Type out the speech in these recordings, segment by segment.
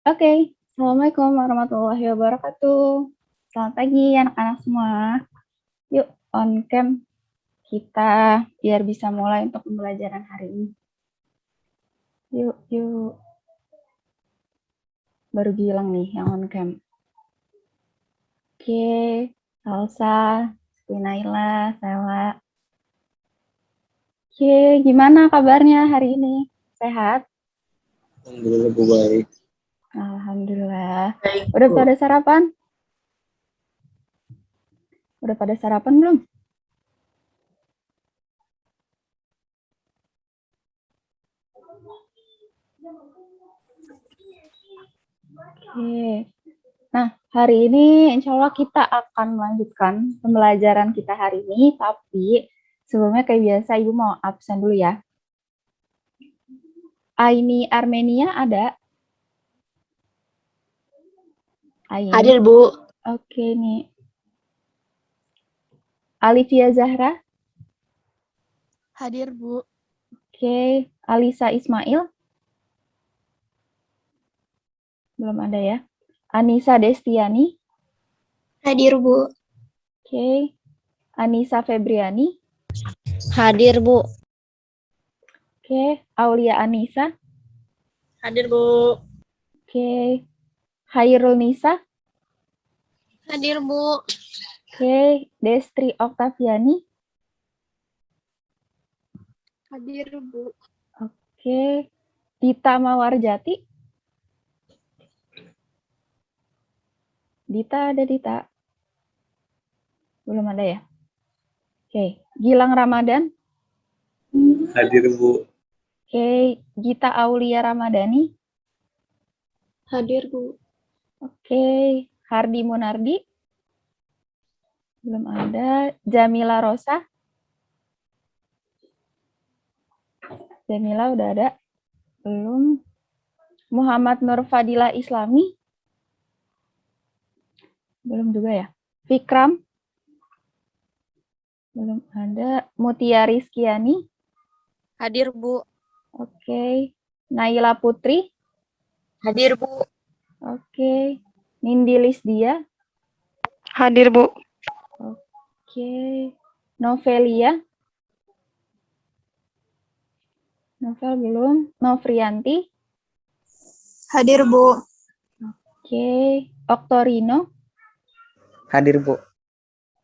Oke, Assalamualaikum warahmatullahi wabarakatuh. Selamat pagi anak-anak semua. Yuk, on cam kita biar bisa mulai untuk pembelajaran hari ini. Yuk. Baru bilang nih yang on cam. Oke, Salsa, Spinaila, Sela. Oke, gimana kabarnya hari ini? Sehat? Alhamdulillah, Bu, baik. Alhamdulillah. Baik, Udah Bu. pada sarapan? Udah pada sarapan belum? Oke. Nah, hari ini insya Allah kita akan melanjutkan pembelajaran kita hari ini, tapi sebelumnya kayak biasa Ibu mau absen dulu ya. Aini Armenia ada? Aini. Hadir, Bu. Oke, nih. Alivia Zahra? Hadir, Bu. Oke. Alisa Ismail? Belum ada ya. Anissa Destiani? Hadir, Bu. Oke. Anissa Febriani? Hadir, Bu. Oke. Aulia Anissa? Hadir, Bu. Oke. Hairul Nisa? Hadir, Bu. Oke. Destri Oktaviani? Hadir, Bu. Oke. Dita Mawarjati? Dita ada Dita? Belum ada ya? Oke. Gilang Ramadan? Hadir, Bu. Oke. Gita Aulia Ramadhani? Hadir, Bu. Oke. Hardi Munardi? Belum ada. Jamila Rosa? Jamila udah ada? Belum. Muhammad Nur Fadila Islami? Belum juga ya. Fikram? Belum ada. Mutia Rizkiani? Hadir, Bu. Oke. Naila Putri? Hadir, Bu. Oke. Nindi Lisdia? Hadir, Bu. Oke. Novelia? Novel belum. Novrianti? Hadir, Bu. Oke. Oktorino? Hadir, Bu.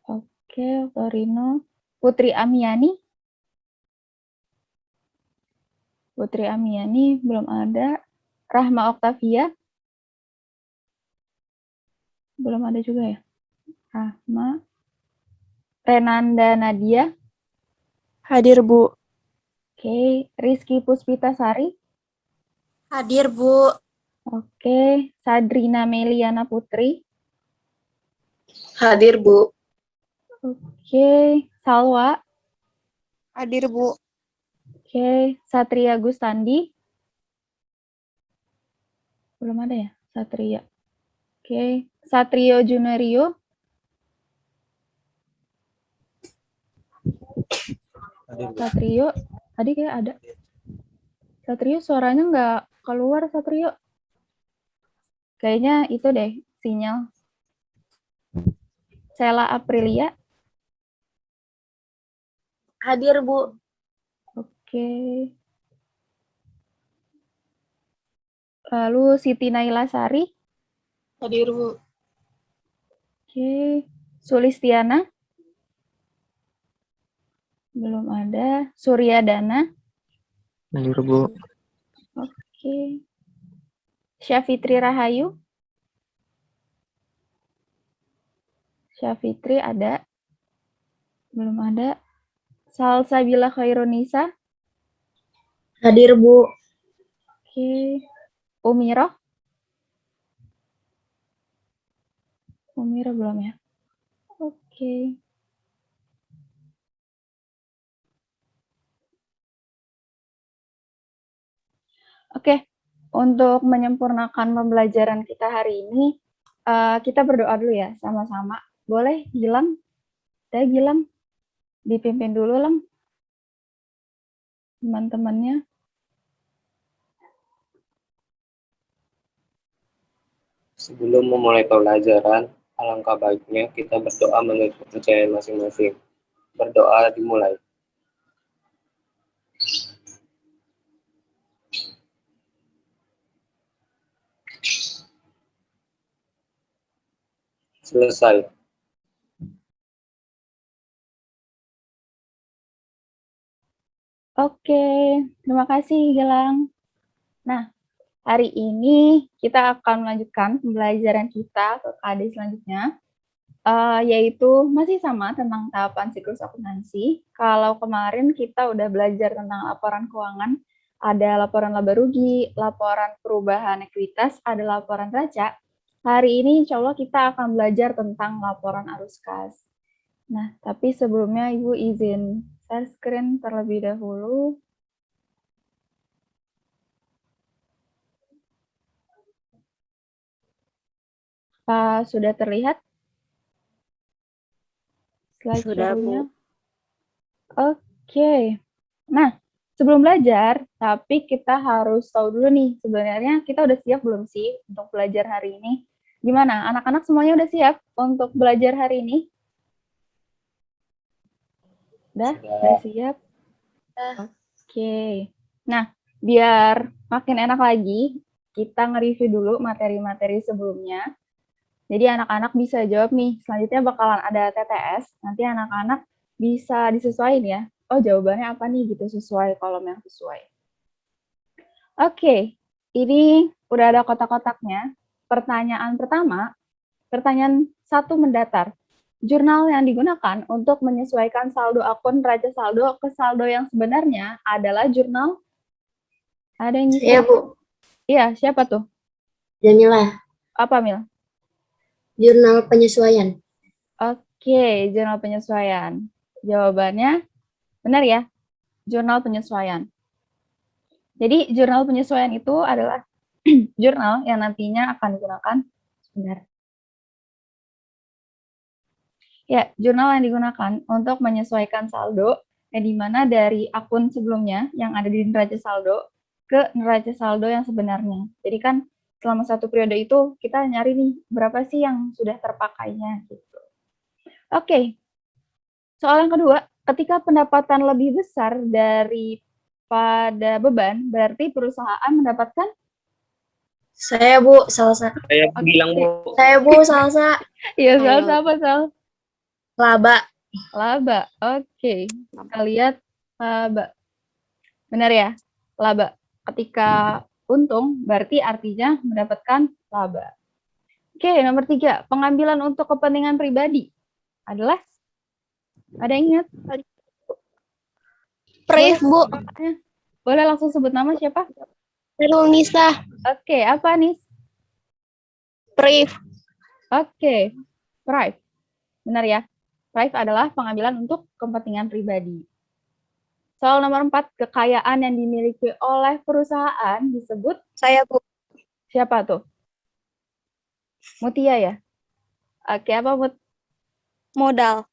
Oke, Oktorino. Putri Amiani? Putri Amiani belum ada. Rahma Oktavia? Belum ada juga ya. Rahma. Renanda Nadia? Hadir, Bu. Oke. Rizky Puspitasari? Hadir, Bu. Oke. Sadrina Meliana Putri? Hadir, Bu. Oke. Salwa? Hadir, Bu. Oke. Satria Gustandi? Belum ada ya, Satria. Oke. Satrio Junario? Hadir, Bu. Satrio? Tadi kayak ada. Satrio suaranya nggak keluar, Satrio. Kayaknya itu deh, sinyal. Sela Aprilia? Hadir, Bu. Oke. Lalu Siti Naila Sari? Hadir, Bu. Oke. Sulistiana? Belum ada. Suryadana? Hadir, Bu. Oke. Syafitri Rahayu? Syafitri ada? Belum ada. Salsabila Khairunisa? Hadir, Bu. Oke. Umiroh? Umiroh belum ya? Oke. Oke, untuk menyempurnakan pembelajaran kita hari ini, kita berdoa dulu ya sama-sama. Boleh, Gilang? Gilang, dipimpin dulu, Lang. Teman-temannya. Sebelum memulai pelajaran, alangkah baiknya kita berdoa menurut kepercayaan masing-masing. Berdoa dimulai. Selesai. Oke, terima kasih Gilang. Nah, hari ini kita akan melanjutkan pembelajaran kita ke KD selanjutnya, yaitu masih sama tentang tahapan siklus akuntansi. Kalau kemarin kita udah belajar tentang laporan keuangan, ada laporan laba rugi, laporan perubahan ekuitas, ada laporan neraca. Hari ini insya Allah kita akan belajar tentang laporan arus kas. Nah, tapi sebelumnya Ibu izin share screen terlebih dahulu. Sudah terlihat slide Sudah, share-nya? Oke. Nah, sebelum belajar, tapi kita harus tahu dulu nih, sebenarnya kita udah siap belum sih untuk belajar hari ini? Gimana? Anak-anak semuanya udah siap untuk belajar hari ini? Udah siap? Oke. Nah, biar makin enak lagi, kita nge-review dulu materi-materi sebelumnya. Jadi anak-anak bisa jawab nih, selanjutnya bakalan ada TTS, nanti anak-anak bisa disesuaikan ya. Oh, jawabannya apa nih gitu, sesuai kolom yang sesuai. Oke, ini udah ada kotak-kotaknya. Pertanyaan pertama, pertanyaan 1 mendatar. Jurnal yang digunakan untuk menyesuaikan saldo akun neraca saldo ke saldo yang sebenarnya adalah jurnal. Ada yang Saya, Bu. Iya, siapa tuh? Jamila. Apa, Mil? Jurnal penyesuaian. Oke, jurnal penyesuaian. Jawabannya benar ya, jurnal penyesuaian. Jadi, jurnal penyesuaian itu adalah jurnal yang nantinya akan digunakan. Sebentar. Ya, jurnal yang digunakan untuk menyesuaikan saldo, yang dimana dari akun sebelumnya yang ada di neraca saldo ke neraca saldo yang sebenarnya. Jadi kan selama satu periode itu kita nyari nih berapa sih yang sudah terpakainya gitu. Oke, soal yang kedua, ketika pendapatan lebih besar daripada beban, berarti perusahaan mendapatkan? Saya, Bu, salsa. Saya bilang, Bu. Saya, Bu, salsa. Iya, Sal, apa, Sal? Laba. Laba, oke. Kita lihat laba. Benar ya, laba. Ketika untung, berarti artinya mendapatkan laba. Oke, nomor 3, pengambilan untuk kepentingan pribadi adalah? Ada yang ingat? Priv, Bu. Boleh langsung sebut nama siapa? Nurul Nisa. Oke, apa nih? Priv. Oke, prive. Benar ya, prive adalah pengambilan untuk kepentingan pribadi. Soal nomor 4, kekayaan yang dimiliki oleh perusahaan disebut? Saya, Bu. Siapa tuh? Mutia ya? Oke, apa Mut? Modal.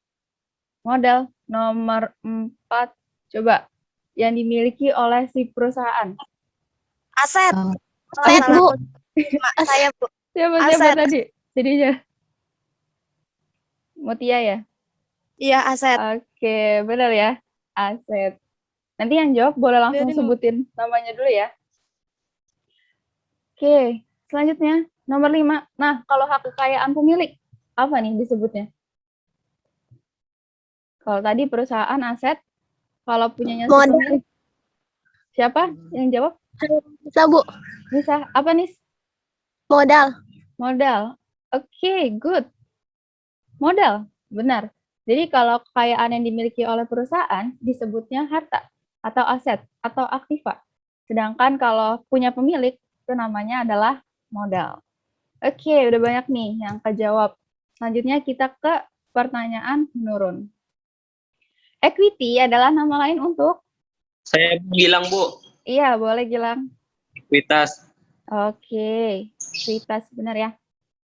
Modal. Nomor 4, coba. Yang dimiliki oleh si perusahaan. Aset. Aset, Bu. Saya, Bu. Siapa tadi? Jadinya? Mutia ya? Iya, aset. Oke, benar ya. Aset. Nanti yang jawab boleh langsung Biarin, Bu. sebutin namanya dulu ya. Oke, selanjutnya nomor 5. Nah, kalau hak kekayaan pemilik, apa nih disebutnya? Kalau tadi perusahaan aset, kalau punyanya si Modal. pemilik. Siapa yang jawab? Bisa, Bu. Bisa. Apa nih? Modal. Modal. Oke, good. Modal, benar. Jadi kalau kekayaan yang dimiliki oleh perusahaan disebutnya harta atau aset atau aktiva. Sedangkan kalau punya pemilik itu namanya adalah modal. Oke, udah banyak nih yang kejawab. Selanjutnya kita ke pertanyaan menurun. Equity adalah nama lain untuk? Saya bilang, Bu. Iya, boleh Gilang. Ekuitas. Oke, ekuitas benar ya.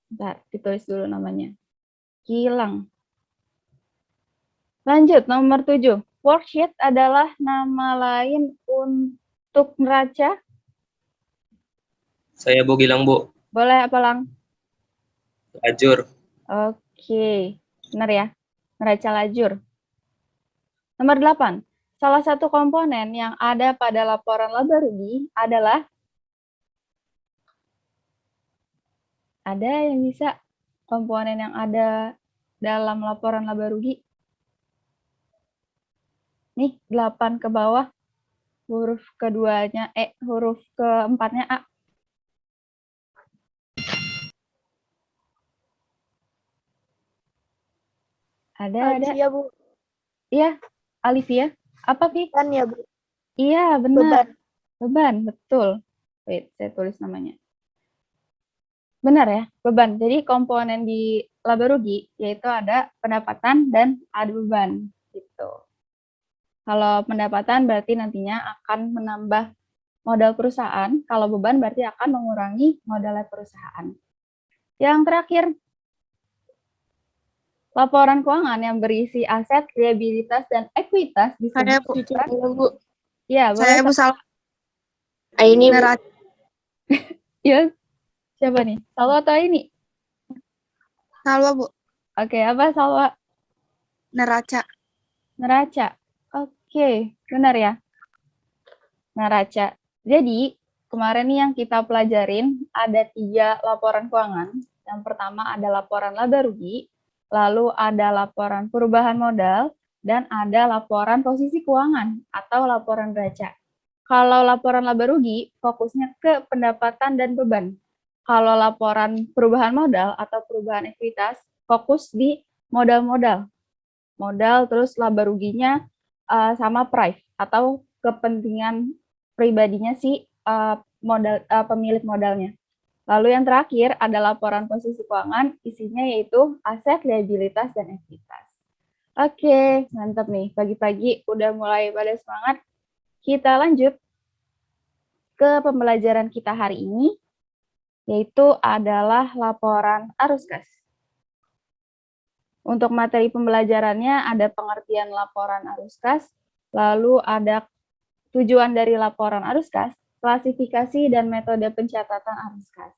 Bentar, ditulis dulu namanya. Gilang. Lanjut, nomor 7. Worksheet adalah nama lain untuk neraca? Saya, Bu, bilang, Bu. Boleh apa, Lang? Lajur. Oke, benar ya. Neraca lajur. Nomor 8. Salah satu komponen yang ada pada laporan laba rugi adalah ada yang bisa komponen yang ada dalam laporan laba rugi. Nih, 8 ke bawah. Huruf keduanya, huruf keempatnya A. Ada. Iya, Bu. Iya, Alivia. Apa, Vi? Kan ya, Bu. Iya, benar. Beban, betul. Wait, saya tulis namanya. Benar ya, beban. Jadi komponen di laba rugi yaitu ada pendapatan dan ada beban gitu. Kalau pendapatan berarti nantinya akan menambah modal perusahaan, kalau beban berarti akan mengurangi modal perusahaan. Yang terakhir, laporan keuangan yang berisi aset, liabilitas, dan ekuitas Saya, Bu. disebut. Bu. Ya, boleh. Saya, Bu, salah. Ini, Bu. Neraca. Ya, siapa nih? Salwa atau ini? Salwa, Bu. Oke, apa Salwa? Neraca. Neraca. Oke, benar ya. Neraca. Jadi, kemarin nih yang kita pelajarin ada 3 laporan keuangan. Yang pertama ada laporan laba rugi, lalu ada laporan perubahan modal, dan ada laporan posisi keuangan atau laporan neraca. Kalau laporan laba rugi, fokusnya ke pendapatan dan beban. Kalau laporan perubahan modal atau perubahan ekuitas, fokus di modal-modal. Modal terus laba ruginya sama price atau kepentingan pribadinya si pemilik modalnya. Lalu yang terakhir ada laporan posisi keuangan, isinya yaitu aset, liabilitas, dan ekuitas. Oke, mantap nih. Pagi-pagi udah mulai pada semangat. Kita lanjut ke pembelajaran kita hari ini, yaitu adalah laporan arus kas. Untuk materi pembelajarannya ada pengertian laporan arus kas, lalu ada tujuan dari laporan arus kas, klasifikasi dan metode pencatatan arus kas.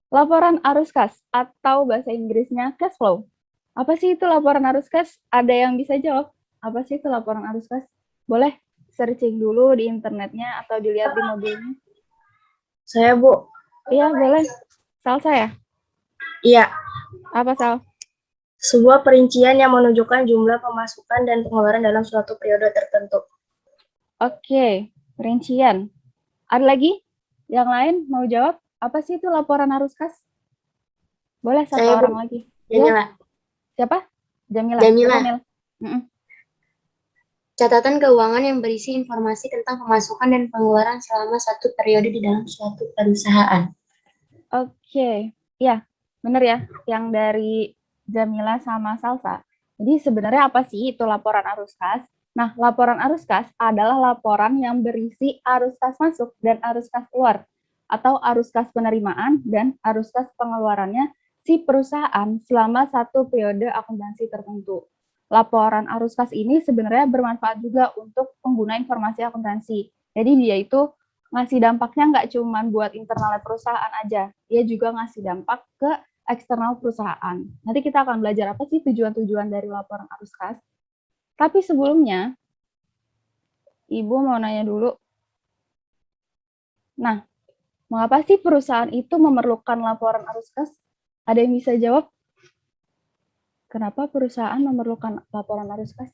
Laporan arus kas atau bahasa Inggrisnya cash flow. Apa sih itu laporan arus kas? Ada yang bisa jawab? Apa sih itu laporan arus kas? Boleh searching dulu di internetnya atau dilihat di mobilnya. Saya, Bu. Iya, boleh. Sal saya? Iya. Apa, Sal? Sebuah perincian yang menunjukkan jumlah pemasukan dan pengeluaran dalam suatu periode tertentu. Oke, perincian. Ada lagi? Yang lain mau jawab? Apa sih itu laporan arus kas? Boleh satu Saya, orang Bu. lagi. Jamila. Ya. Siapa? Jamila. Jamila. Mm-mm. Catatan keuangan yang berisi informasi tentang pemasukan dan pengeluaran selama satu periode di dalam suatu perusahaan. Oke, ya, benar ya, yang dari Jamila sama Salsa. Jadi sebenarnya apa sih itu laporan arus kas? Nah, laporan arus kas adalah laporan yang berisi arus kas masuk dan arus kas keluar, atau arus kas penerimaan dan arus kas pengeluarannya si perusahaan selama satu periode akuntansi tertentu. Laporan arus kas ini sebenarnya bermanfaat juga untuk pengguna informasi akuntansi. Jadi dia itu ngasih dampaknya nggak cuma buat internal perusahaan aja, dia juga ngasih dampak ke eksternal perusahaan. Nanti kita akan belajar apa sih tujuan-tujuan dari laporan arus kas. Tapi sebelumnya, Ibu mau nanya dulu. Nah, mengapa sih perusahaan itu memerlukan laporan arus kas? Ada yang bisa jawab? Kenapa perusahaan memerlukan laporan arus kas?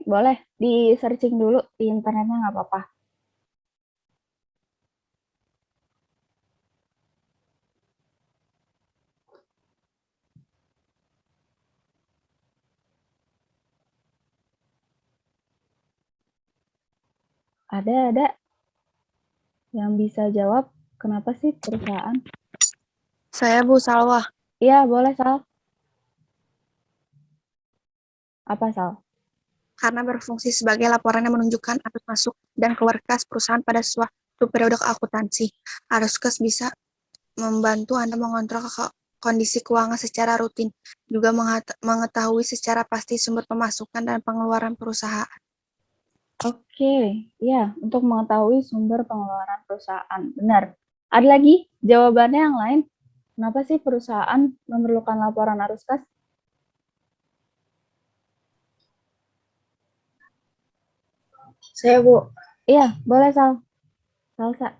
Boleh di searching dulu di internetnya, nggak apa-apa. Ada yang bisa jawab kenapa sih perusahaan? Saya, Bu, Salwa. Iya, boleh, Sal. Apa, Sal? Karena berfungsi sebagai laporan yang menunjukkan arus masuk dan keluar kas perusahaan pada suatu periode akuntansi. Arus kas bisa membantu Anda mengontrol kondisi keuangan secara rutin, juga mengetahui secara pasti sumber pemasukan dan pengeluaran perusahaan. Oke, ya, untuk mengetahui sumber pengeluaran perusahaan. Benar. Ada lagi jawabannya yang lain? Kenapa sih perusahaan memerlukan laporan arus kas? Saya, Bu. Iya, boleh Salsa.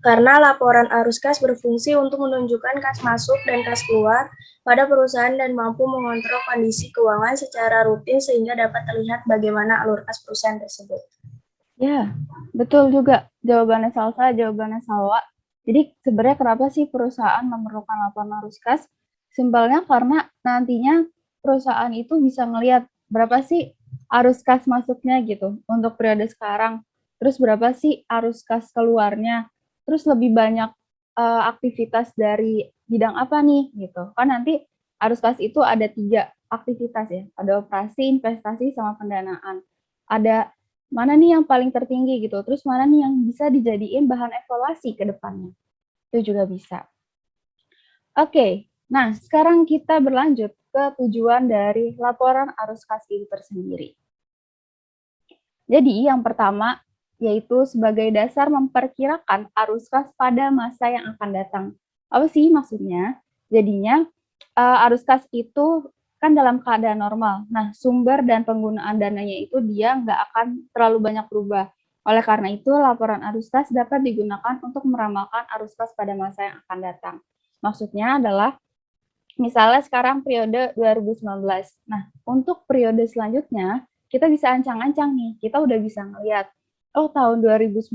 Karena laporan arus kas berfungsi untuk menunjukkan kas masuk dan kas keluar pada perusahaan dan mampu mengontrol kondisi keuangan secara rutin sehingga dapat terlihat bagaimana alur kas perusahaan tersebut. Ya, betul juga. Jawabannya Salsa, jawabannya Salwa. Jadi sebenarnya kenapa sih perusahaan memerlukan laporan arus kas? Simpelnya karena nantinya perusahaan itu bisa ngelihat berapa sih arus kas masuknya gitu untuk periode sekarang. Terus berapa sih arus kas keluarnya? Terus lebih banyak aktivitas dari bidang apa nih gitu. Kan nanti arus kas itu ada 3 aktivitas ya. Ada operasi, investasi, sama pendanaan. Ada mana nih yang paling tertinggi gitu, terus mana nih yang bisa dijadiin bahan evaluasi ke depannya. Itu juga bisa. Oke, nah sekarang kita berlanjut ke tujuan dari laporan arus kas itu tersendiri. Jadi yang pertama yaitu sebagai dasar memperkirakan arus kas pada masa yang akan datang. Apa sih maksudnya? Jadinya arus kas itu kan dalam keadaan normal. Nah, sumber dan penggunaan dananya itu dia nggak akan terlalu banyak berubah. Oleh karena itu, laporan arus kas dapat digunakan untuk meramalkan arus kas pada masa yang akan datang. Maksudnya adalah, misalnya sekarang periode 2019. Nah, untuk periode selanjutnya, kita bisa ancang-ancang nih. Kita udah bisa ngelihat, oh tahun 2019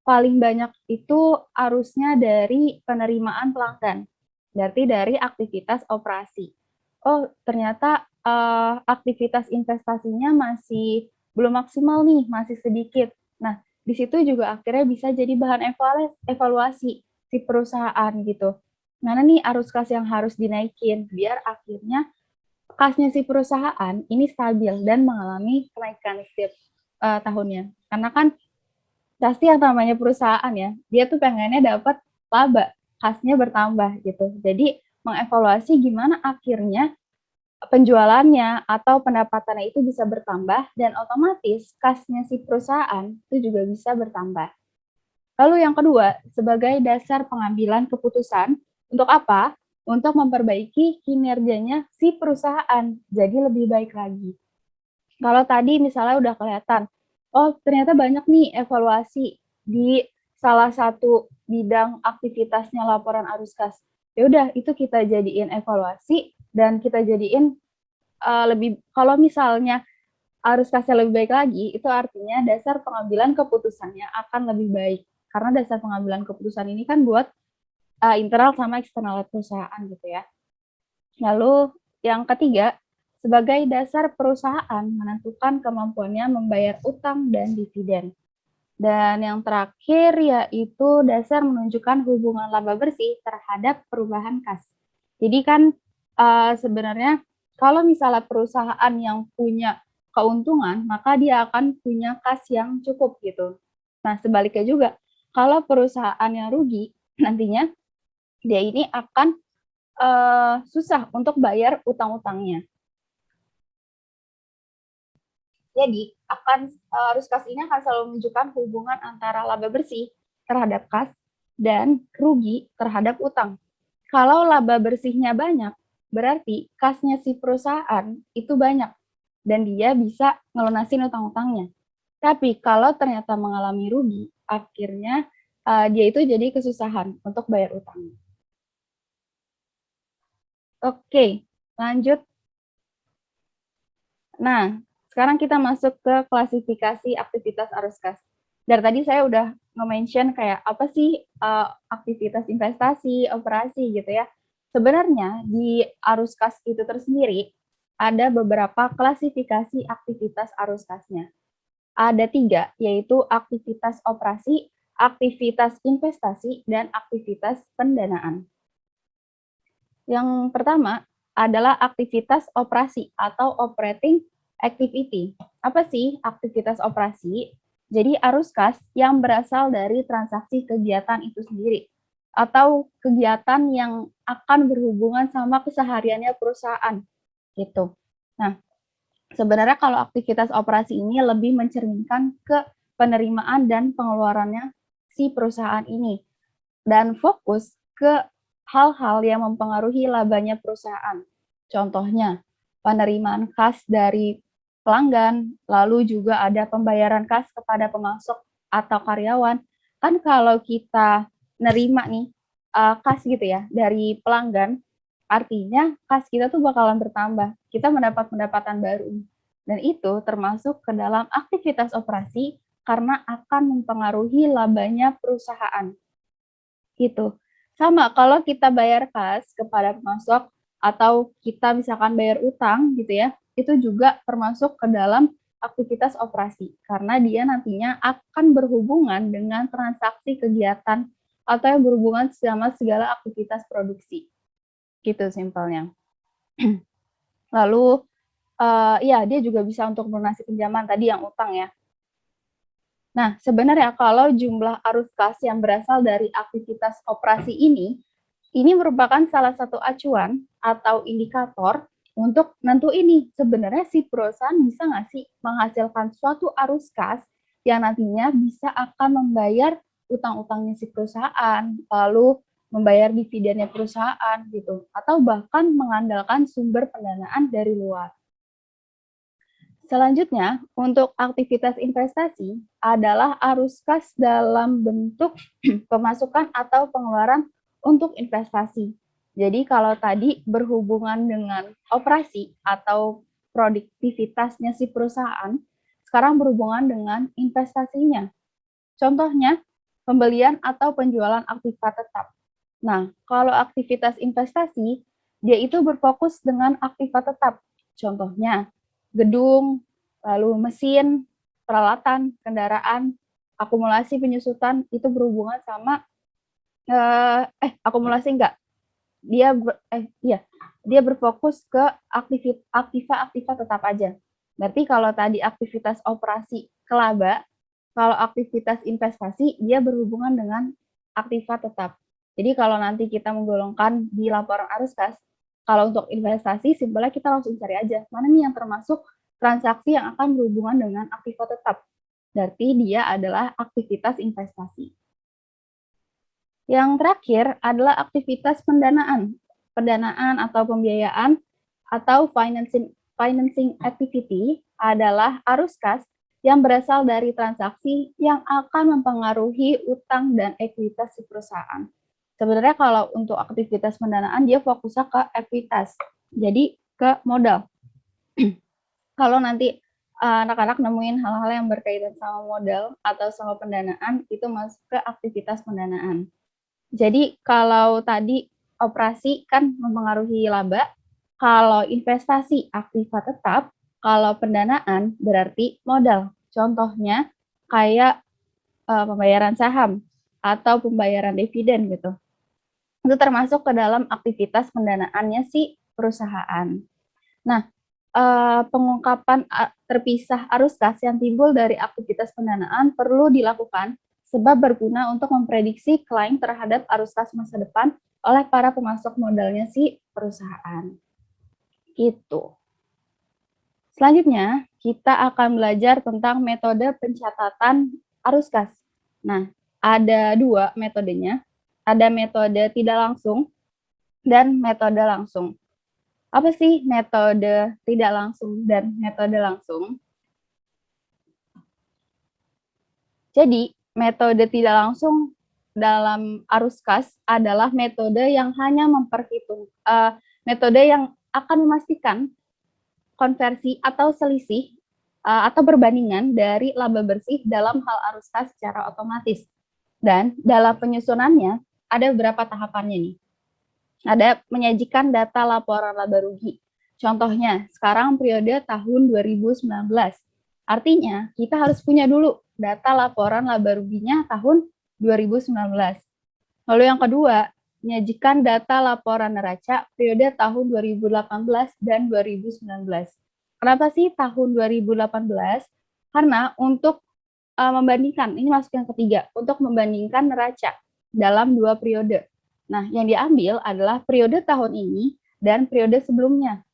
paling banyak itu arusnya dari penerimaan pelanggan. Berarti dari aktivitas operasi. Oh, ternyata aktivitas investasinya masih belum maksimal nih, masih sedikit. Nah, di situ juga akhirnya bisa jadi bahan evaluasi si perusahaan gitu. Mana nih arus kas yang harus dinaikin biar akhirnya kasnya si perusahaan ini stabil dan mengalami kenaikan setiap tahunnya. Karena kan pasti yang namanya perusahaan ya, dia tuh pengennya dapat laba, kasnya bertambah gitu. Jadi mengevaluasi gimana akhirnya penjualannya atau pendapatannya itu bisa bertambah dan otomatis kasnya si perusahaan itu juga bisa bertambah. Lalu yang kedua, sebagai dasar pengambilan keputusan, untuk apa? Untuk memperbaiki kinerjanya si perusahaan, jadi lebih baik lagi. Kalau tadi misalnya udah kelihatan, oh ternyata banyak nih evaluasi di salah satu bidang aktivitasnya laporan arus kas. Ya udah, itu kita jadiin evaluasi dan kita jadiin lebih, kalau misalnya arus kasnya lebih baik lagi, itu artinya dasar pengambilan keputusannya akan lebih baik. Karena dasar pengambilan keputusan ini kan buat internal sama eksternal perusahaan gitu ya. Lalu yang ketiga, sebagai dasar perusahaan menentukan kemampuannya membayar utang dan dividen. Dan yang terakhir yaitu dasar menunjukkan hubungan laba bersih terhadap perubahan kas. Jadi kan sebenarnya kalau misalnya perusahaan yang punya keuntungan, maka dia akan punya kas yang cukup gitu. Nah, sebaliknya juga, kalau perusahaan yang rugi, nantinya dia ini akan susah untuk bayar utang-utangnya. Jadi, arus kas ini akan selalu menunjukkan hubungan antara laba bersih terhadap kas dan rugi terhadap utang. Kalau laba bersihnya banyak, berarti kasnya si perusahaan itu banyak dan dia bisa ngelunasin utang-utangnya. Tapi kalau ternyata mengalami rugi, akhirnya dia itu jadi kesusahan untuk bayar utangnya. Oke, lanjut. Nah, sekarang kita masuk ke klasifikasi aktivitas arus kas. Dari tadi saya udah nge-mention kayak apa sih aktivitas investasi, operasi gitu ya. Sebenarnya di arus kas itu tersendiri ada beberapa klasifikasi aktivitas arus kasnya. Ada 3, yaitu aktivitas operasi, aktivitas investasi, dan aktivitas pendanaan. Yang pertama adalah aktivitas operasi atau operating activity. Apa sih aktivitas operasi? Jadi arus kas yang berasal dari transaksi kegiatan itu sendiri atau kegiatan yang akan berhubungan sama kesehariannya perusahaan gitu. Nah, Sebenarnya kalau aktivitas operasi ini lebih mencerminkan ke penerimaan dan pengeluarannya si perusahaan ini, dan fokus ke hal-hal yang mempengaruhi labanya perusahaan. Contohnya, penerimaan kas dari pelanggan, lalu juga ada pembayaran kas kepada pemasok atau karyawan. Kan kalau kita nerima nih kas gitu ya dari pelanggan, artinya kas kita tuh bakalan bertambah. Kita mendapat pendapatan baru. Dan itu termasuk ke dalam aktivitas operasi karena akan mempengaruhi labanya perusahaan. Gitu. Sama kalau kita bayar kas kepada pemasok atau kita misalkan bayar utang gitu ya, itu juga termasuk ke dalam aktivitas operasi karena dia nantinya akan berhubungan dengan transaksi kegiatan atau yang berhubungan sama segala aktivitas produksi. Gitu simpelnya. Lalu ya dia juga bisa untuk melunasi pinjaman tadi yang utang ya. Nah, sebenarnya kalau jumlah arus kas yang berasal dari aktivitas operasi ini merupakan salah satu acuan atau indikator untuk nentuin nih sebenarnya si perusahaan bisa nggak sih menghasilkan suatu arus kas yang nantinya bisa akan membayar utang-utangnya si perusahaan, lalu membayar dividennya perusahaan gitu, atau bahkan mengandalkan sumber pendanaan dari luar. Selanjutnya, untuk aktivitas investasi adalah arus kas dalam bentuk pemasukan atau pengeluaran untuk investasi. Jadi kalau tadi berhubungan dengan operasi atau produktivitasnya si perusahaan, sekarang berhubungan dengan investasinya. Contohnya, pembelian atau penjualan aktiva tetap. Nah, kalau aktivitas investasi, dia itu berfokus dengan aktiva tetap. Contohnya, gedung, lalu mesin, peralatan, kendaraan, akumulasi penyusutan itu berhubungan sama akumulasi enggak. Dia berfokus ke aktiva tetap aja. Berarti kalau tadi aktivitas operasi ke laba, kalau aktivitas investasi dia berhubungan dengan aktiva tetap. Jadi kalau nanti kita menggolongkan di laporan arus kas, kalau untuk investasi simpelnya kita langsung cari aja mana nih yang termasuk transaksi yang akan berhubungan dengan aktiva tetap. Berarti dia adalah aktivitas investasi. Yang terakhir adalah aktivitas pendanaan. Pendanaan atau pembiayaan atau financing activity adalah arus kas yang berasal dari transaksi yang akan mempengaruhi utang dan ekuitas si perusahaan. Sebenarnya kalau untuk aktivitas pendanaan dia fokusnya ke ekuitas, jadi ke modal. Kalau nanti anak-anak nemuin hal-hal yang berkaitan sama modal atau sama pendanaan, itu masuk ke aktivitas pendanaan. Jadi kalau tadi operasi kan mempengaruhi laba, kalau investasi aktiva tetap, kalau pendanaan berarti modal. Contohnya kayak pembayaran saham atau pembayaran dividen gitu. Itu termasuk ke dalam aktivitas pendanaannya si perusahaan. Nah, pengungkapan terpisah arus kas yang timbul dari aktivitas pendanaan perlu dilakukan sebab berguna untuk memprediksi klaim terhadap arus kas masa depan oleh para pemasok modalnya si perusahaan. Gitu. Selanjutnya, kita akan belajar tentang metode pencatatan arus kas. Nah, ada dua metodenya. Ada metode tidak langsung dan metode langsung. Apa sih metode tidak langsung dan metode langsung? Jadi, metode tidak langsung dalam arus kas adalah metode yang hanya metode yang akan memastikan konversi atau selisih atau perbandingan dari laba bersih dalam hal arus kas secara otomatis. Dan dalam penyusunannya ada beberapa tahapannya nih. Ada menyajikan data laporan laba rugi. Contohnya, sekarang periode tahun 2019. Artinya, kita harus punya dulu data laporan laba ruginya tahun 2019. Lalu yang kedua, menyajikan data laporan neraca periode tahun 2018 dan 2019. Kenapa sih tahun 2018? Karena untuk membandingkan, ini masuk yang ketiga, untuk membandingkan neraca dalam dua periode. Nah, yang diambil adalah periode tahun ini dan periode sebelumnya.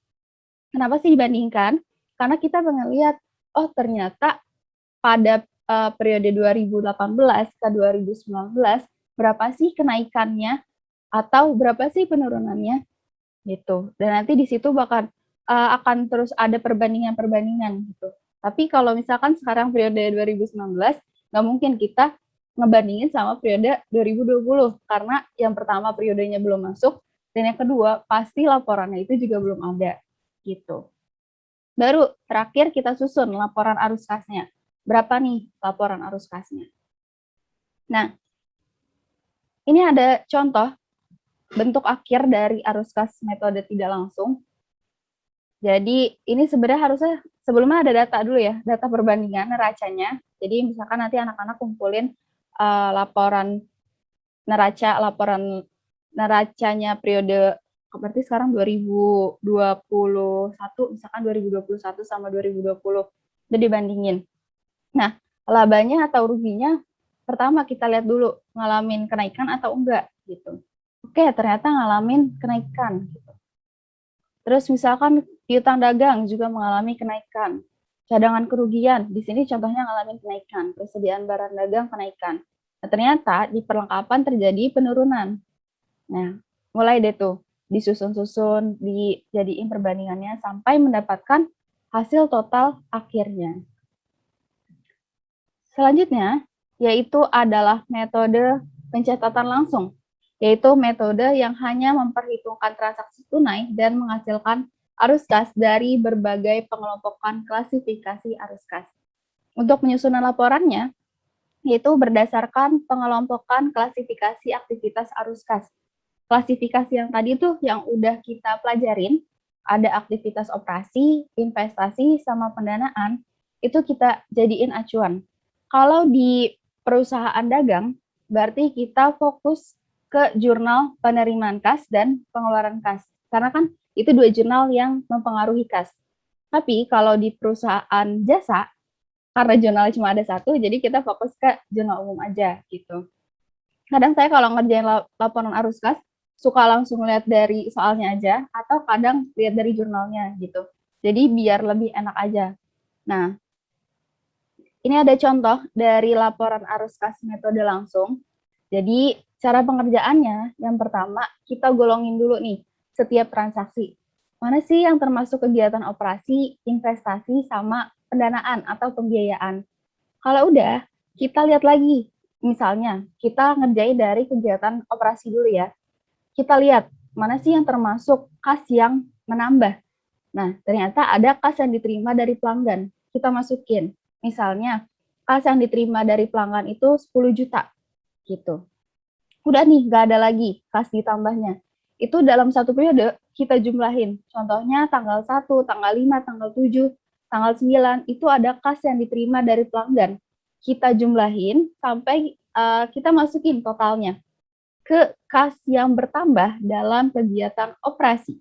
Kenapa sih dibandingkan? Karena kita pengen lihat, oh ternyata pada periode 2018 ke 2019 berapa sih kenaikannya atau berapa sih penurunannya gitu. Dan nanti di situ akan terus ada perbandingan-perbandingan gitu. Tapi kalau misalkan sekarang periode 2019, nggak mungkin kita ngebandingin sama periode 2020 karena yang pertama periodenya belum masuk dan yang kedua pasti laporannya itu juga belum ada gitu. Baru terakhir kita susun laporan arus kasnya. Berapa nih laporan arus kasnya? Nah, ini ada contoh bentuk akhir dari arus kas metode tidak langsung. Jadi ini sebenarnya harusnya sebelumnya ada data dulu ya, data perbandingan neracanya. Jadi misalkan nanti anak-anak kumpulin laporan neracanya periode berarti sekarang 2021, misalkan 2021 sama 2020 udah dibandingin. Nah, labanya atau ruginya pertama kita lihat dulu ngalamin kenaikan atau enggak gitu. Oke, ternyata ngalamin kenaikan gitu. Terus misalkan piutang dagang juga mengalami kenaikan. Cadangan kerugian, di sini contohnya ngalamin kenaikan. Persediaan barang dagang kenaikan. Nah, ternyata di perlengkapan terjadi penurunan. Nah, mulai deh tuh disusun-susun, dijadiin perbandingannya sampai mendapatkan hasil total akhirnya. Selanjutnya, yaitu adalah metode pencatatan langsung, yaitu metode yang hanya memperhitungkan transaksi tunai dan menghasilkan arus kas dari berbagai pengelompokan klasifikasi arus kas. Untuk penyusunan laporannya, yaitu berdasarkan pengelompokan klasifikasi aktivitas arus kas. Klasifikasi yang tadi tuh yang udah kita pelajarin, ada aktivitas operasi, investasi, sama pendanaan, itu kita jadiin acuan. Kalau di perusahaan dagang, berarti kita fokus ke jurnal penerimaan kas dan pengeluaran kas. Karena kan itu dua jurnal yang mempengaruhi kas. Tapi kalau di perusahaan jasa, karena jurnalnya cuma ada satu, jadi kita fokus ke jurnal umum aja gitu. Kadang saya kalau ngerjain laporan arus kas, suka langsung lihat dari soalnya aja, atau kadang lihat dari jurnalnya gitu. Jadi biar lebih enak aja. Nah, ini ada contoh dari laporan arus kas metode langsung. Jadi, cara pengerjaannya, yang pertama, kita golongin dulu nih, setiap transaksi. Mana sih yang termasuk kegiatan operasi, investasi, sama pendanaan atau pembiayaan. Kalau udah, kita lihat lagi. Misalnya, kita ngerjain dari kegiatan operasi dulu ya. Kita lihat, mana sih yang termasuk kas yang menambah. Nah, ternyata ada kas yang diterima dari pelanggan. Kita masukin. Misalnya, kas yang diterima dari pelanggan itu 10 juta, gitu. Udah nih, nggak ada lagi kas ditambahnya. Itu dalam satu periode, kita jumlahin. Contohnya tanggal 1, tanggal 5, tanggal 7, tanggal 9, itu ada kas yang diterima dari pelanggan. Kita jumlahin sampai kita masukin totalnya ke kas yang bertambah dalam kegiatan operasi.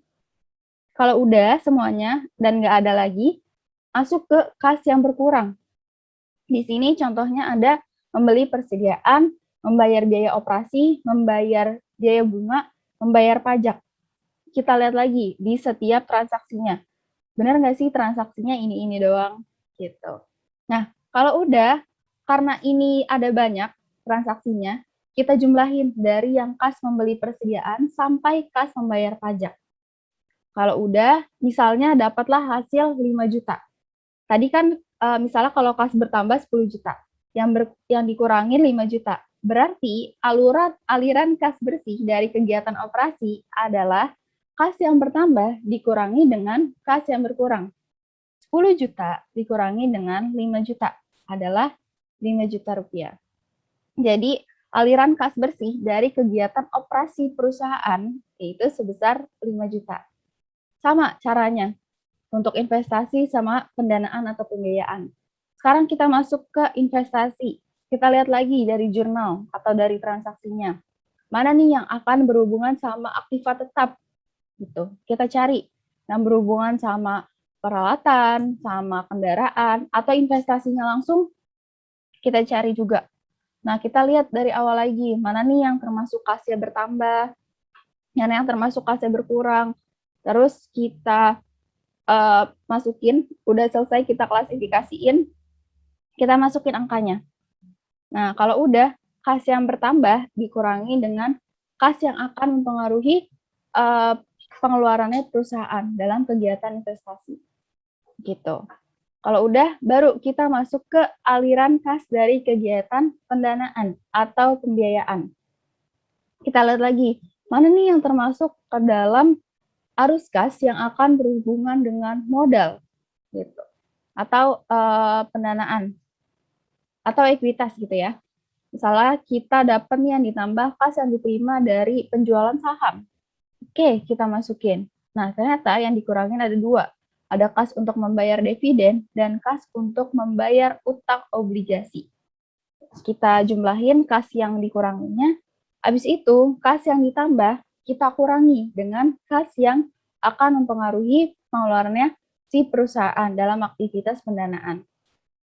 Kalau udah semuanya dan nggak ada lagi, masuk ke kas yang berkurang. Di sini contohnya ada membeli persediaan, membayar biaya operasi, membayar biaya bunga, membayar pajak. Kita lihat lagi di setiap transaksinya. Benar nggak sih transaksinya ini doang? Gitu. Nah, kalau udah, karena ini ada banyak transaksinya, kita jumlahin dari yang kas membeli persediaan sampai kas membayar pajak. Kalau udah, misalnya dapatlah hasil 5 juta. Tadi kan misalnya kalau kas bertambah 10 juta, yang dikurangi 5 juta. Berarti aliran kas bersih dari kegiatan operasi adalah kas yang bertambah dikurangi dengan kas yang berkurang. 10 juta dikurangi dengan 5 juta adalah 5 juta rupiah. Jadi aliran kas bersih dari kegiatan operasi perusahaan itu sebesar 5 juta. Sama caranya untuk investasi sama pendanaan atau pembiayaan. Sekarang kita masuk ke investasi. Kita lihat lagi dari jurnal atau dari transaksinya. Mana nih yang akan berhubungan sama aktiva tetap? Gitu. Kita cari yang berhubungan sama peralatan, sama kendaraan, atau investasinya langsung kita cari juga. Nah, kita lihat dari awal lagi, mana nih yang termasuk kasnya bertambah, mana yang termasuk kasnya berkurang. Terus kita masukin, udah selesai kita klasifikasiin, kita masukin angkanya. Nah, kalau udah, kas yang bertambah dikurangi dengan kas yang akan mempengaruhi pengeluarannya perusahaan dalam kegiatan investasi. Gitu. Kalau udah, baru kita masuk ke aliran kas dari kegiatan pendanaan atau pembiayaan. Kita lihat lagi, mana nih yang termasuk ke dalam arus kas yang akan berhubungan dengan modal, gitu, atau pendanaan, atau ekuitas gitu ya. Misalnya kita dapat nih yang ditambah kas yang diterima dari penjualan saham. Oke, kita masukin. Nah, ternyata yang dikurangin ada 2. Ada kas untuk membayar dividen dan kas untuk membayar utang obligasi. Kita jumlahin kas yang dikuranginya. Habis itu, kas yang ditambah kita kurangi dengan kas yang akan mempengaruhi pengeluarannya si perusahaan dalam aktivitas pendanaan.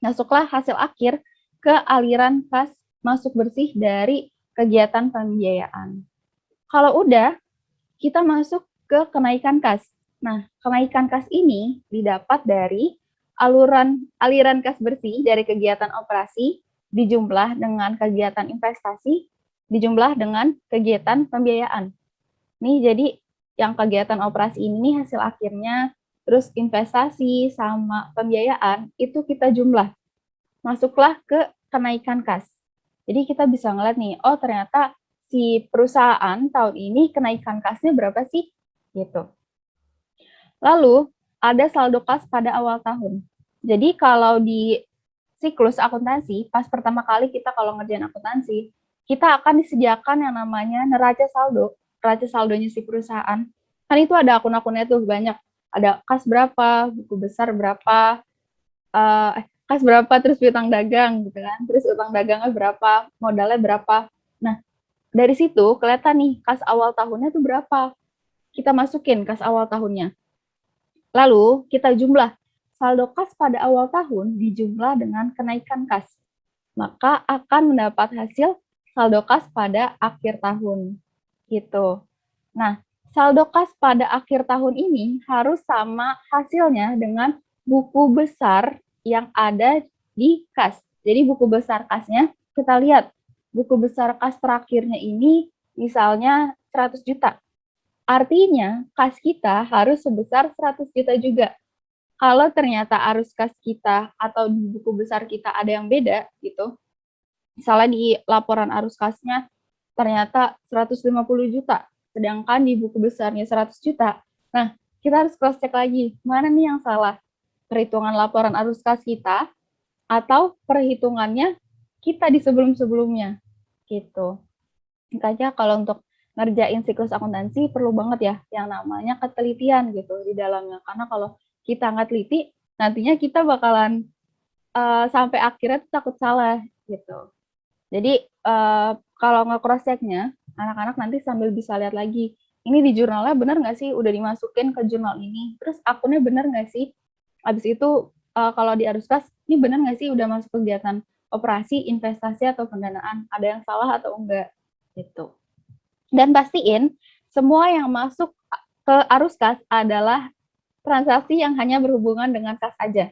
Masuklah hasil akhir ke aliran kas masuk bersih dari kegiatan pembiayaan. Kalau udah, kita masuk ke kenaikan kas. Nah, kenaikan kas ini didapat dari aliran kas bersih dari kegiatan operasi dijumlah dengan kegiatan investasi, dijumlah dengan kegiatan pembiayaan. Nih, jadi yang kegiatan operasi ini hasil akhirnya, terus investasi sama pembiayaan, itu kita jumlah. Masuklah ke kenaikan kas. Jadi kita bisa ngeliat nih, oh ternyata si perusahaan tahun ini kenaikan kasnya berapa sih? Gitu. Lalu, ada saldo kas pada awal tahun. Jadi kalau di siklus akuntansi, pas pertama kali kita kalau ngerjain akuntansi, kita akan disediakan yang namanya neraca saldo. Neraca saldonya si perusahaan. Kan itu ada akun-akunnya tuh banyak. Ada kas berapa, buku besar berapa, kas berapa, terus utang dagang gitu kan. Terus utang dagangnya berapa, modalnya berapa. Nah, dari situ kelihatan nih kas awal tahunnya tuh berapa. Kita masukin kas awal tahunnya. Lalu kita jumlah saldo kas pada awal tahun dijumlah dengan kenaikan kas. Maka akan mendapat hasil saldo kas pada akhir tahun. Gitu. Nah, saldo kas pada akhir tahun ini harus sama hasilnya dengan buku besar yang ada di kas. Jadi buku besar kasnya, kita lihat buku besar kas terakhirnya ini misalnya 100 juta. Artinya kas kita harus sebesar 100 juta juga. Kalau ternyata arus kas kita atau di buku besar kita ada yang beda gitu, misalnya di laporan arus kasnya ternyata 150 juta, sedangkan di buku besarnya 100 juta. Nah, kita harus cross check lagi, mana nih yang salah? Perhitungan laporan arus kas kita atau perhitungannya kita di sebelum-sebelumnya gitu. Makanya kalau untuk ngerjain siklus akuntansi perlu banget ya yang namanya ketelitian gitu di dalamnya. Karena kalau kita nggak teliti, nantinya kita bakalan sampai akhirnya tuh takut salah gitu. Jadi kalau nge-cross check-nya, anak-anak nanti sambil bisa lihat lagi, ini di jurnalnya benar nggak sih udah dimasukin ke jurnal ini, terus akunnya benar nggak sih? Habis itu kalau di arus kas, ini benar nggak sih udah masuk kegiatan operasi, investasi, atau pendanaan, ada yang salah atau enggak gitu. Dan pastiin semua yang masuk ke arus kas adalah transaksi yang hanya berhubungan dengan kas aja.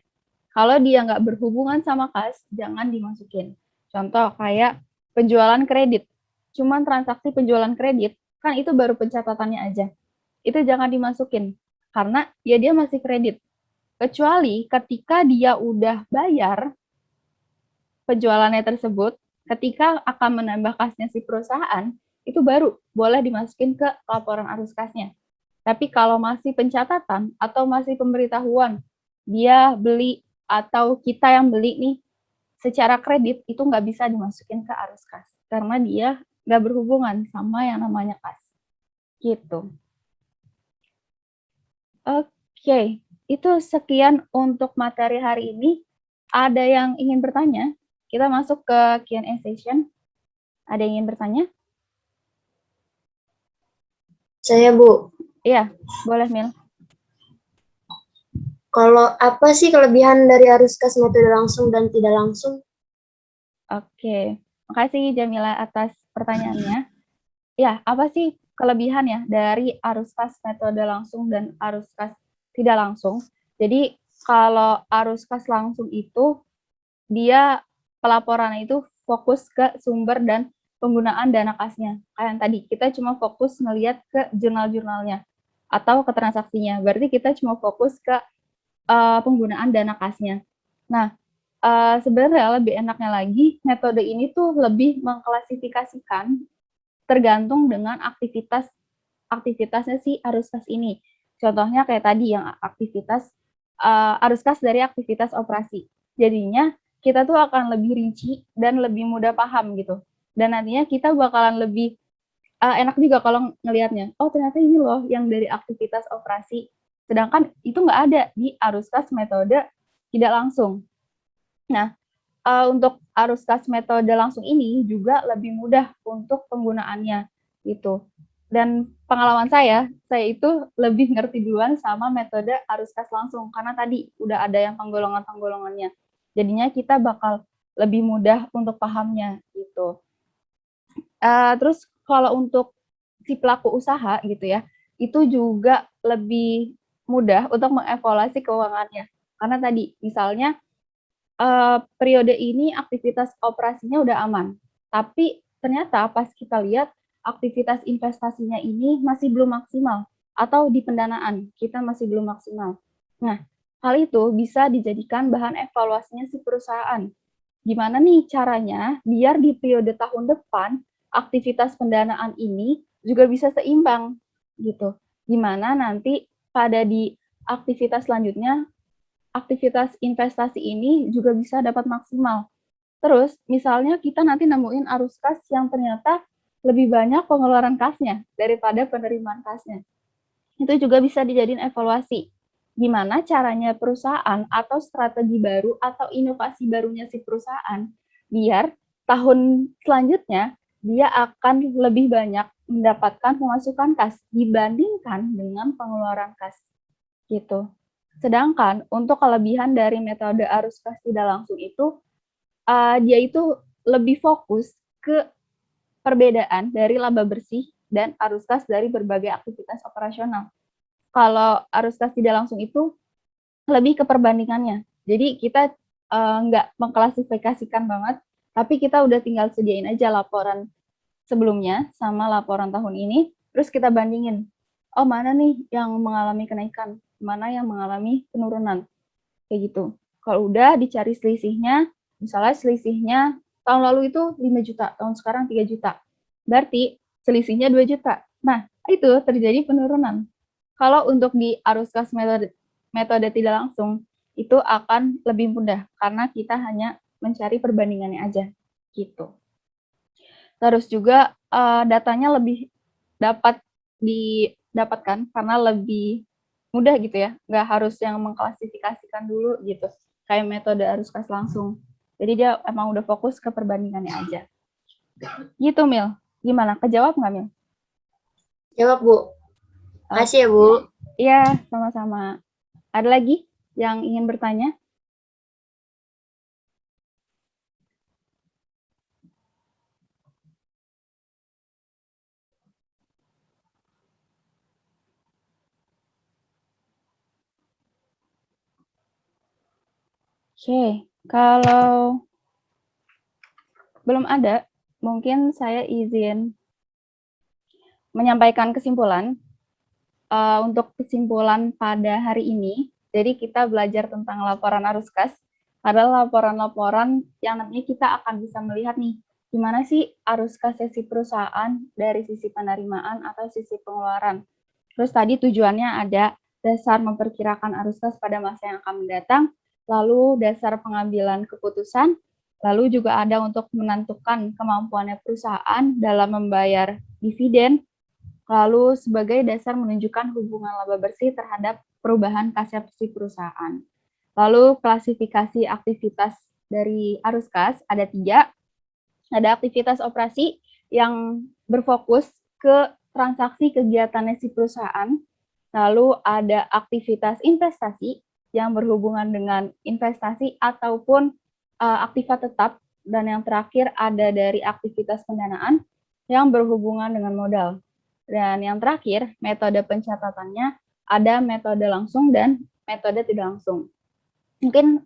Kalau dia nggak berhubungan sama kas, jangan dimasukin. Contoh kayak penjualan kredit. Cuman transaksi penjualan kredit, kan itu baru pencatatannya aja. Itu jangan dimasukin, karena ya dia masih kredit. Kecuali ketika dia udah bayar penjualannya tersebut, ketika akan menambah kasnya si perusahaan, itu baru boleh dimasukin ke laporan arus kasnya. Tapi kalau masih pencatatan atau masih pemberitahuan, dia beli atau kita yang beli nih secara kredit, itu nggak bisa dimasukin ke arus kas. Karena dia nggak berhubungan sama yang namanya kas. Gitu. Oke, itu sekian untuk materi hari ini. Ada yang ingin bertanya? Kita masuk ke Q&A session. Ada yang ingin bertanya? Saya, Bu. Iya, boleh, Mil. Kalau apa sih kelebihan dari arus kas metode langsung dan tidak langsung? Oke, makasih Jamila atas pertanyaannya. Ya, apa sih kelebihan ya dari arus kas metode langsung dan arus kas tidak langsung. Jadi kalau arus kas langsung itu dia pelaporannya itu fokus ke sumber dan penggunaan dana kasnya. Kayak yang tadi, kita cuma fokus ngelihat ke jurnal-jurnalnya atau ke transaksinya. Berarti kita cuma fokus ke penggunaan dana kasnya. Nah, sebenarnya lebih enaknya lagi, metode ini tuh lebih mengklasifikasikan tergantung dengan aktivitasnya si arus kas ini. Contohnya kayak tadi yang aktivitas arus kas dari aktivitas operasi. Jadinya kita tuh akan lebih rinci dan lebih mudah paham gitu. Dan nantinya kita bakalan lebih enak juga kalau ngelihatnya. Oh ternyata ini loh yang dari aktivitas operasi. Sedangkan itu nggak ada di arus kas metode tidak langsung. Nah, untuk arus kas metode langsung ini juga lebih mudah untuk penggunaannya gitu. Dan pengalaman saya itu lebih ngerti duluan sama metode arus kas langsung karena tadi udah ada yang penggolongan-penggolongannya. Jadinya kita bakal lebih mudah untuk pahamnya gitu. Terus kalau untuk si pelaku usaha gitu ya, itu juga lebih mudah untuk mengevaluasi keuangannya. Karena tadi misalnya periode ini aktivitas operasinya udah aman, tapi ternyata pas kita lihat aktivitas investasinya ini masih belum maksimal atau di pendanaan kita masih belum maksimal. Nah, hal itu bisa dijadikan bahan evaluasinya si perusahaan. Gimana nih caranya biar di periode tahun depan aktivitas pendanaan ini juga bisa seimbang gitu. Gimana nanti pada di aktivitas selanjutnya aktivitas investasi ini juga bisa dapat maksimal. Terus misalnya kita nanti nemuin arus kas yang ternyata lebih banyak pengeluaran kasnya daripada penerimaan kasnya. Itu juga bisa dijadiin evaluasi. Gimana caranya perusahaan atau strategi baru atau inovasi barunya si perusahaan biar tahun selanjutnya dia akan lebih banyak mendapatkan pemasukan kas dibandingkan dengan pengeluaran kas gitu. Sedangkan untuk kelebihan dari metode arus kas tidak langsung itu dia itu lebih fokus ke perbedaan dari laba bersih dan arus kas dari berbagai aktivitas operasional. Kalau arus kas tidak langsung itu lebih ke perbandingannya. Jadi kita nggak mengklasifikasikan banget, tapi kita udah tinggal sediain aja laporan sebelumnya sama laporan tahun ini, terus kita bandingin. Oh, mana nih yang mengalami kenaikan, mana yang mengalami penurunan. Kayak gitu. Kalau udah dicari selisihnya, misalnya selisihnya tahun lalu itu 5 juta, tahun sekarang 3 juta. Berarti selisihnya 2 juta. Nah, itu terjadi penurunan. Kalau untuk di arus kas metode tidak langsung, itu akan lebih mudah karena kita hanya mencari perbandingannya aja gitu. Terus juga datanya lebih dapat didapatkan karena lebih mudah gitu ya, nggak harus yang mengklasifikasikan dulu gitu, kayak metode arus kas langsung. Jadi dia emang udah fokus ke perbandingannya aja. Gitu, Mil. Gimana? Kejawab nggak, Mil? Jawab, Bu. Makasih ya, Bu. Iya, sama-sama. Ada lagi yang ingin bertanya? Oke, kalau belum ada, mungkin saya izin menyampaikan kesimpulan. Untuk kesimpulan pada hari ini, jadi kita belajar tentang laporan arus kas, adalah laporan-laporan yang nantinya kita akan bisa melihat nih, gimana sih arus kas si perusahaan dari sisi penerimaan atau sisi pengeluaran. Terus tadi tujuannya ada dasar memperkirakan arus kas pada masa yang akan mendatang, lalu dasar pengambilan keputusan, lalu juga ada untuk menentukan kemampuannya perusahaan dalam membayar dividen, lalu sebagai dasar menunjukkan hubungan laba bersih terhadap perubahan kasnya si perusahaan. Lalu klasifikasi aktivitas dari arus kas ada 3. Ada aktivitas operasi yang berfokus ke transaksi kegiatannya si perusahaan. Lalu ada aktivitas investasi yang berhubungan dengan investasi ataupun aktiva tetap. Dan yang terakhir ada dari aktivitas pendanaan yang berhubungan dengan modal. Dan yang terakhir, metode pencatatannya ada metode langsung dan metode tidak langsung. Mungkin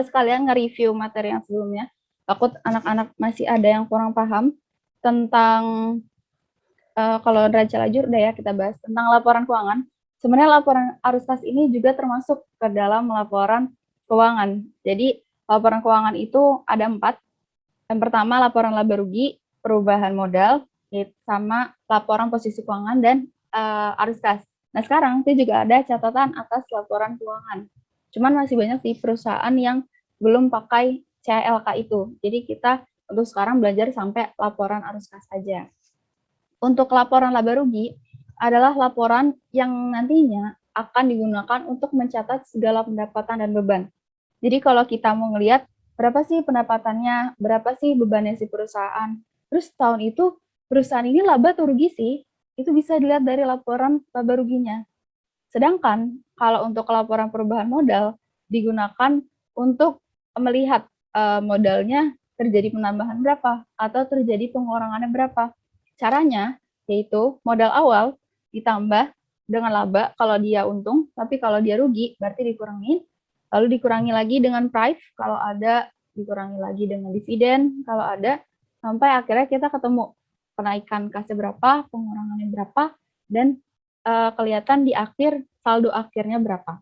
sekalian nge-review materi yang sebelumnya. Takut anak-anak masih ada yang kurang paham tentang kalau neraca lajur udah ya kita bahas tentang laporan keuangan. Sebenarnya laporan arus kas ini juga termasuk ke dalam laporan keuangan. Jadi laporan keuangan itu ada 4. Yang pertama laporan laba rugi, perubahan modal, sama laporan posisi keuangan dan arus kas. Nah sekarang itu juga ada catatan atas laporan keuangan. Cuman masih banyak sih perusahaan yang belum pakai CLK itu. Jadi kita untuk sekarang belajar sampai laporan arus kas saja. Untuk laporan laba rugi adalah laporan yang nantinya akan digunakan untuk mencatat segala pendapatan dan beban. Jadi kalau kita mau ngelihat berapa sih pendapatannya, berapa sih bebannya si perusahaan, terus tahun itu perusahaan ini laba atau rugi sih, itu bisa dilihat dari laporan laba ruginya. Sedangkan kalau untuk laporan perubahan modal digunakan untuk melihat modalnya terjadi penambahan berapa atau terjadi pengurangannya berapa. Caranya yaitu modal awal ditambah dengan laba kalau dia untung, tapi kalau dia rugi berarti dikurangin, lalu dikurangi lagi dengan price kalau ada, dikurangi lagi dengan dividen kalau ada, sampai akhirnya kita ketemu kenaikan kasnya berapa, pengurangannya berapa, dan kelihatan di akhir saldo akhirnya berapa.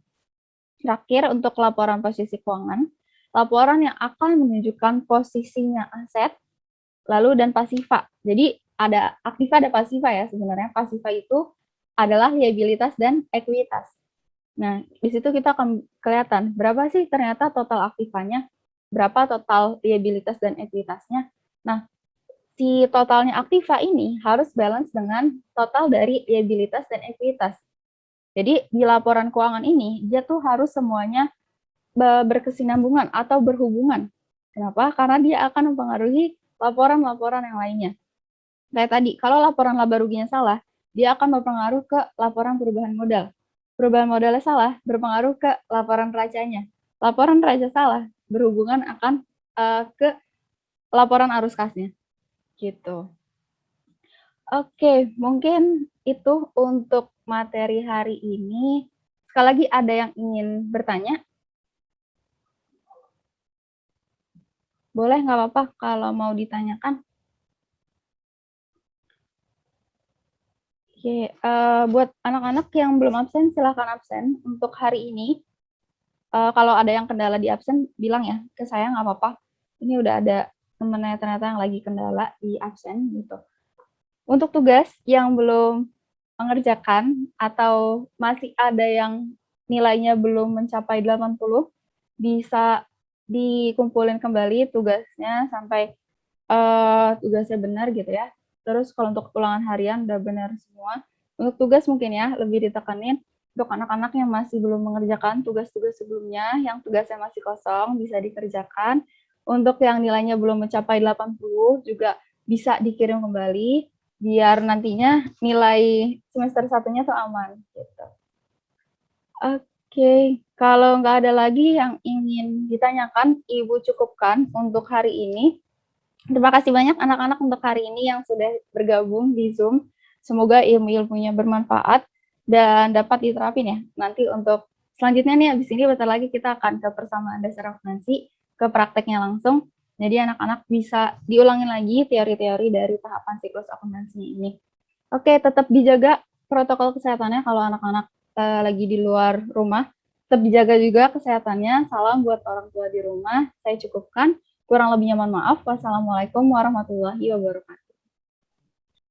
Terakhir untuk laporan posisi keuangan, laporan yang akan menunjukkan posisinya aset, lalu dan pasifa. Jadi ada aktiva, ada pasifa ya sebenarnya. Pasifa itu adalah liabilitas dan ekuitas. Nah, di situ kita akan kelihatan berapa sih ternyata total aktivanya, berapa total liabilitas dan ekuitasnya. Nah, si totalnya aktiva ini harus balance dengan total dari liabilitas dan ekuitas. Jadi di laporan keuangan ini dia tuh harus semuanya berkesinambungan atau berhubungan. Kenapa? Karena dia akan mempengaruhi laporan-laporan yang lainnya. Kayak tadi, kalau laporan laba ruginya salah, dia akan berpengaruh ke laporan perubahan modal. Perubahan modalnya salah, berpengaruh ke laporan neracanya. Laporan neraca salah, berhubungan akan ke laporan arus kasnya. Gitu. Oke, mungkin itu untuk materi hari ini. Sekali lagi ada yang ingin bertanya? Boleh, nggak apa-apa kalau mau ditanyakan. Oke, buat anak-anak yang belum absen, silahkan absen untuk hari ini. Kalau ada yang kendala di absen, bilang ya ke saya, nggak apa-apa. Ini udah ada temennya ternyata yang lagi kendala di absen gitu. Untuk tugas yang belum mengerjakan atau masih ada yang nilainya belum mencapai 80, bisa dikumpulin kembali tugasnya sampai tugasnya benar gitu ya. Terus kalau untuk ulangan harian udah benar semua. Untuk tugas mungkin ya lebih ditekanin untuk anak-anak yang masih belum mengerjakan tugas-tugas sebelumnya, yang tugasnya masih kosong bisa dikerjakan. Untuk yang nilainya belum mencapai 80 juga bisa dikirim kembali biar nantinya nilai semester 1-nya tuh aman gitu. Oke, kalau nggak ada lagi yang ingin ditanyakan, Ibu cukupkan untuk hari ini. Terima kasih banyak anak-anak untuk hari ini yang sudah bergabung di Zoom. Semoga ilmu-ilmunya bermanfaat dan dapat diterapin ya. Nanti untuk selanjutnya nih, habis ini bentar lagi kita akan ke persamaan dasar akuntansi, ke prakteknya langsung. Jadi anak-anak bisa diulangin lagi teori-teori dari tahapan siklus akuntansi ini. Oke, tetap dijaga protokol kesehatannya kalau anak-anak lagi di luar rumah. Tetap dijaga juga kesehatannya. Salam buat orang tua di rumah. Saya cukupkan. Kurang lebihnya mohon maaf. Wassalamualaikum warahmatullahi wabarakatuh.